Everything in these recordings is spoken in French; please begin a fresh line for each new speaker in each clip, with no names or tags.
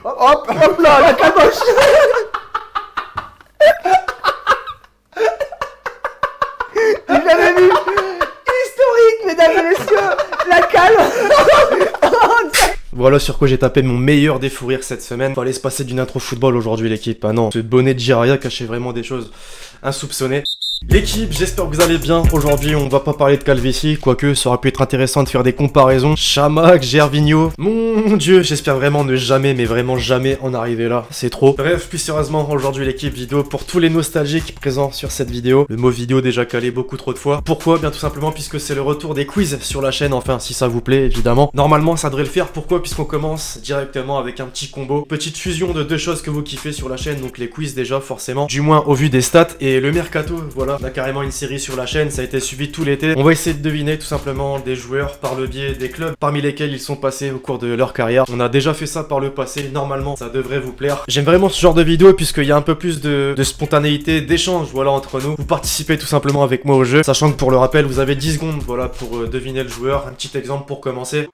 Hop, hop là, la caboche. J'ai jamais vu. Historique, mesdames et messieurs. La calme.
Voilà sur quoi j'ai tapé mon meilleur des fous rires cette semaine. Fallait se passer d'une intro football aujourd'hui l'équipe. Ah non, ce bonnet de Jiraya cachait vraiment des choses insoupçonnées. L'équipe, j'espère que vous allez bien. Aujourd'hui, on va pas parler de calvitie, quoique ça aurait pu être intéressant de faire des comparaisons. Chamac, Gervinho, mon dieu, j'espère vraiment ne jamais, mais vraiment jamais en arriver là, c'est trop. Bref, plus sérieusement, aujourd'hui l'équipe vidéo pour tous les nostalgiques présents sur cette vidéo. Le mot vidéo déjà calé beaucoup trop de fois. Pourquoi? Bien tout simplement puisque c'est le retour des quiz sur la chaîne, enfin si ça vous plaît évidemment. Normalement ça devrait le faire, pourquoi? Puisqu'on commence directement avec un petit combo. Petite fusion de deux choses que vous kiffez sur la chaîne, donc les quiz déjà forcément, du moins au vu des stats, et le mercato, voilà. On a carrément une série sur la chaîne, ça a été suivi tout l'été. On va essayer de deviner tout simplement des joueurs par le biais des clubs parmi lesquels ils sont passés au cours de leur carrière. On a déjà fait ça par le passé, normalement ça devrait vous plaire. J'aime vraiment ce genre de vidéo puisqu'il y a un peu plus de spontanéité, d'échange voilà entre nous. Vous participez tout simplement avec moi au jeu, sachant que pour le rappel vous avez 10 secondes voilà pour deviner le joueur. Un petit exemple pour commencer.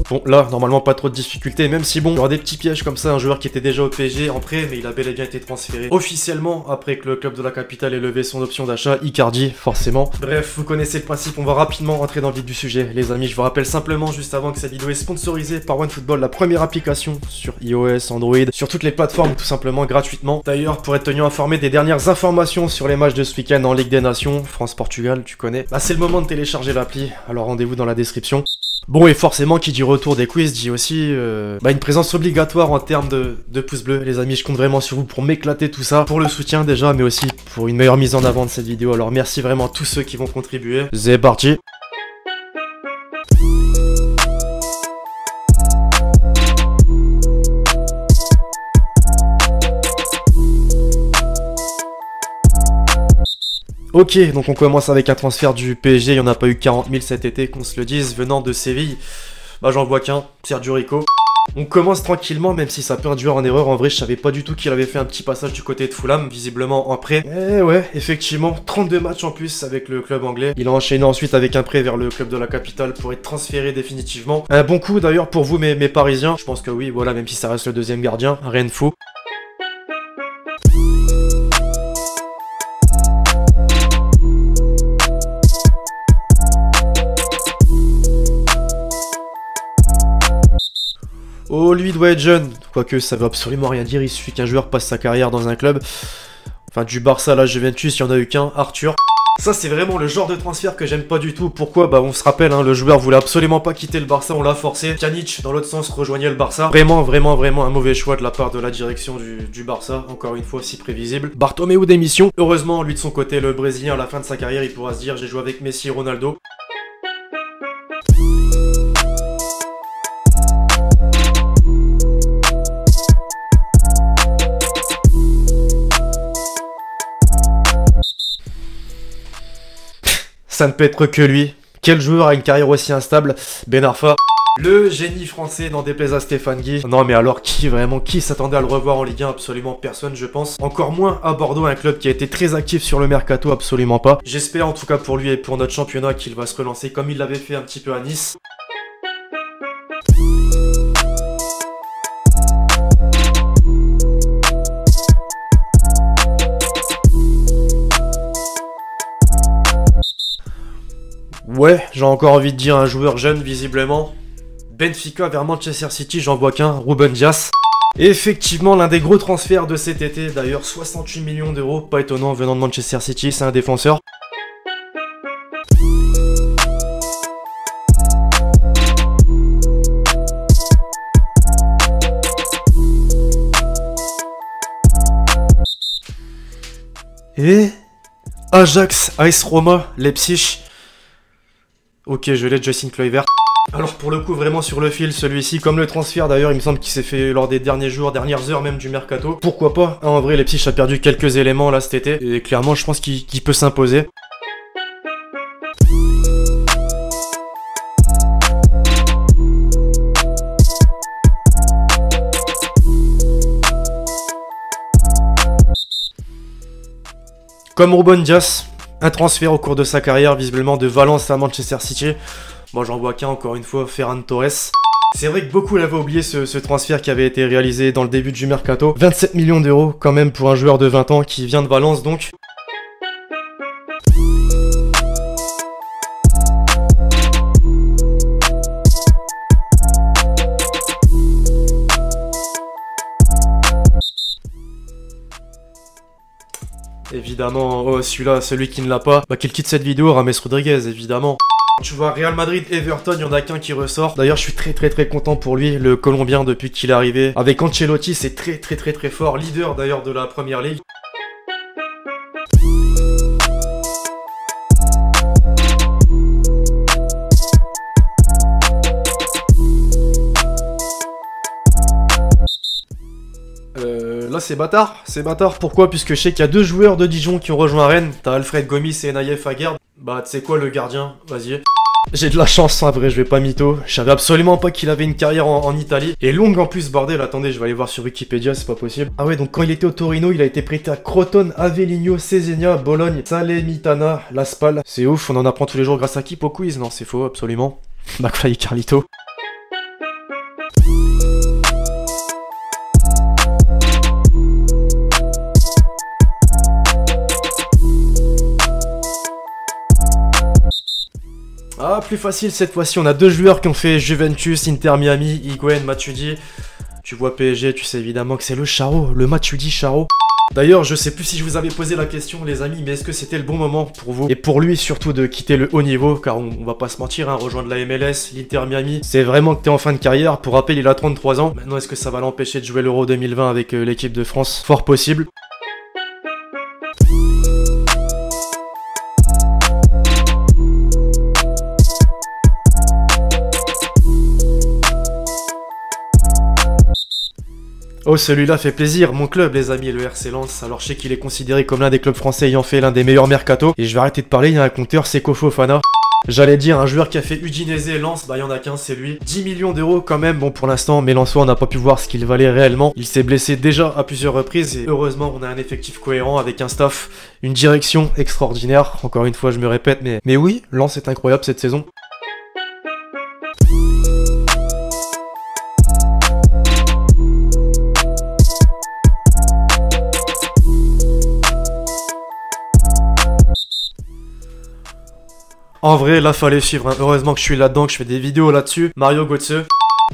Bon là, normalement pas trop de difficultés, même si bon, il y aura des petits pièges comme ça, un joueur qui était déjà au PSG en prêt, mais il a bel et bien été transféré officiellement après que le club de la capitale ait levé son option d'achat, Icardi, forcément. Bref, vous connaissez le principe, on va rapidement rentrer dans le vif du sujet, les amis. Je vous rappelle simplement, juste avant que cette vidéo est sponsorisée par OneFootball, la première application sur iOS, Android, sur toutes les plateformes, tout simplement gratuitement. D'ailleurs, pour être tenu informé des dernières informations sur les matchs de ce week-end en Ligue des Nations, France-Portugal, tu connais, bah c'est le moment de télécharger l'appli, alors rendez-vous dans la description. Bon, et forcément, qui dit retour des quiz dit aussi une présence obligatoire en termes de pouces bleus. Les amis, je compte vraiment sur vous pour m'éclater tout ça, pour le soutien déjà, mais aussi pour une meilleure mise en avant de cette vidéo. Alors merci vraiment à tous ceux qui vont contribuer. C'est parti. Ok, donc on commence avec un transfert du PSG, il n'y en a pas eu 40 000 cet été, qu'on se le dise, venant de Séville. Bah j'en vois qu'un, Sergio Rico. On commence tranquillement, même si ça peut induire en erreur. En vrai, je savais pas du tout qu'il avait fait un petit passage du côté de Fulham, visiblement en prêt. Eh ouais, effectivement, 32 matchs en plus avec le club anglais. Il a enchaîné ensuite avec un prêt vers le club de la capitale pour être transféré définitivement. Un bon coup d'ailleurs pour vous, mes Parisiens. Je pense que oui, voilà, même si ça reste le deuxième gardien, rien de faux. Oh, lui doit être jeune, quoique ça veut absolument rien dire, il suffit qu'un joueur passe sa carrière dans un club. Enfin, du Barça à la Juventus, il n'y en a eu qu'un, Arthur. Ça, c'est vraiment le genre de transfert que j'aime pas du tout. Pourquoi? Bah, on se rappelle, hein, le joueur voulait absolument pas quitter le Barça, on l'a forcé. Pjanic, dans l'autre sens, rejoignait le Barça. Vraiment un mauvais choix de la part de la direction du Barça. Encore une fois, si prévisible. Bartomeu démission. Heureusement, lui de son côté, le Brésilien, à la fin de sa carrière, il pourra se dire, j'ai joué avec Messi et Ronaldo. Ça ne peut être que lui. Quel joueur a une carrière aussi instable? Ben Arfa. Le génie français, n'en déplaise à Stéphane Guy. Non mais alors qui s'attendait à le revoir en Ligue 1? Absolument personne je pense. Encore moins à Bordeaux, un club qui a été très actif sur le mercato, absolument pas. J'espère en tout cas pour lui et pour notre championnat qu'il va se relancer comme il l'avait fait un petit peu à Nice. Ouais, j'ai encore envie de dire un joueur jeune, visiblement. Benfica vers Manchester City, j'en vois qu'un, Ruben Dias. Effectivement, l'un des gros transferts de cet été, d'ailleurs 68 millions d'euros, pas étonnant venant de Manchester City, c'est un défenseur. Et Ajax, AS Roma, Leipzig. Ok, je l'ai, Justin Kluivert. Alors pour le coup, vraiment sur le fil, celui-ci, comme le transfert d'ailleurs, il me semble qu'il s'est fait lors des derniers jours, dernières heures même du mercato. Pourquoi pas? En vrai, Leipzig a perdu quelques éléments là cet été, et clairement, je pense qu'il peut s'imposer. Comme Ruben Dias, Un transfert au cours de sa carrière, visiblement de Valence à Manchester City. Moi j'en vois qu'un, encore une fois, Ferran Torres. C'est vrai que beaucoup l'avaient oublié ce transfert qui avait été réalisé dans le début du mercato. 27 millions d'euros quand même pour un joueur de 20 ans qui vient de Valence donc. Évidemment, oh celui-là, celui qui ne l'a pas, bah qu'il quitte cette vidéo, James Rodriguez, évidemment. Tu vois, Real Madrid, Everton, il y en a qu'un qui ressort. D'ailleurs, je suis très content pour lui, le Colombien, depuis qu'il est arrivé. Avec Ancelotti, c'est très fort. Leader d'ailleurs de la Première Ligue. Là c'est bâtard, pourquoi? Puisque je sais qu'il y a deux joueurs de Dijon qui ont rejoint Rennes, t'as Alfred Gomis et Naïef Aguerd. Bah tu sais quoi le gardien, vas-y. J'ai de la chance en vrai, je vais pas mytho, je savais absolument pas qu'il avait une carrière en Italie, et longue en plus bordel, attendez je vais aller voir sur Wikipédia, c'est pas possible. Ah ouais donc quand il était au Torino, il a été prêté à Crotone, Avellino, Cesena, Bologne, Salernitana, La Spal. C'est ouf, on en apprend tous les jours grâce à qui? Au quiz? Non c'est faux, absolument. McFly et Carlito. Ah, plus facile cette fois-ci, on a deux joueurs qui ont fait Juventus, Inter Miami, Higuaín, Matuidi. Tu vois PSG, tu sais évidemment que c'est le Charo, le Matuidi Charo. D'ailleurs, je sais plus si je vous avais posé la question les amis, mais est-ce que c'était le bon moment pour vous? Et pour lui surtout de quitter le haut niveau, car on va pas se mentir, hein, rejoindre la MLS, l'Inter Miami, c'est vraiment que t'es en fin de carrière. Pour rappel, il a 33 ans. Maintenant, est-ce que ça va l'empêcher de jouer l'Euro 2020 avec l'équipe de France? Fort possible. Oh celui-là fait plaisir, mon club les amis, le RC Lens. Alors je sais qu'il est considéré comme l'un des clubs français ayant fait l'un des meilleurs mercatos. Et je vais arrêter de parler, il y a un compteur, Seko Fofana. J'allais dire un joueur qui a fait Udinese et Lens, bah il y en a qu'un, c'est lui. 10 millions d'euros quand même, bon pour l'instant, mais Lensois on n'a pas pu voir ce qu'il valait réellement. Il s'est blessé déjà à plusieurs reprises et heureusement on a un effectif cohérent avec un staff, une direction extraordinaire. Encore une fois je me répète, mais oui, Lens est incroyable cette saison. En vrai, là, fallait suivre. Hein. Heureusement que je suis là-dedans, que je fais des vidéos là-dessus. Mario Götze.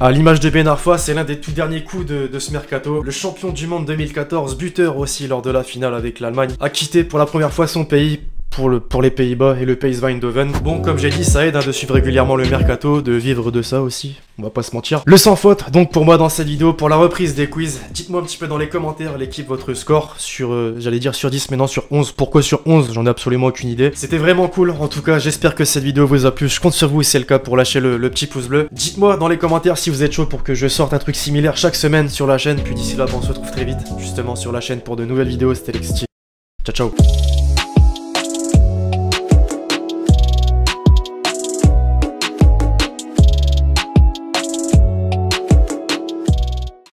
À l'image de Ben Arfa, c'est l'un des tout derniers coups de ce mercato. Le champion du monde 2014, buteur aussi lors de la finale avec l'Allemagne, a quitté pour la première fois son pays pour les Pays-Bas et le PSV Eindhoven. Bon, comme j'ai dit, ça aide hein, de suivre régulièrement le mercato, de vivre de ça aussi, on va pas se mentir. Le sans faute, donc pour moi dans cette vidéo, pour la reprise des quiz, dites-moi un petit peu dans les commentaires, l'équipe, votre score sur, j'allais dire sur 10, mais non sur 11. Pourquoi sur 11? J'en ai absolument aucune idée. C'était vraiment cool, en tout cas, j'espère que cette vidéo vous a plu. Je compte sur vous, si c'est le cas, pour lâcher le petit pouce bleu. Dites-moi dans les commentaires si vous êtes chaud pour que je sorte un truc similaire chaque semaine sur la chaîne. Puis d'ici là, on se retrouve très vite, justement, sur la chaîne pour de nouvelles vidéos. C'était Lexty. Ciao, ciao.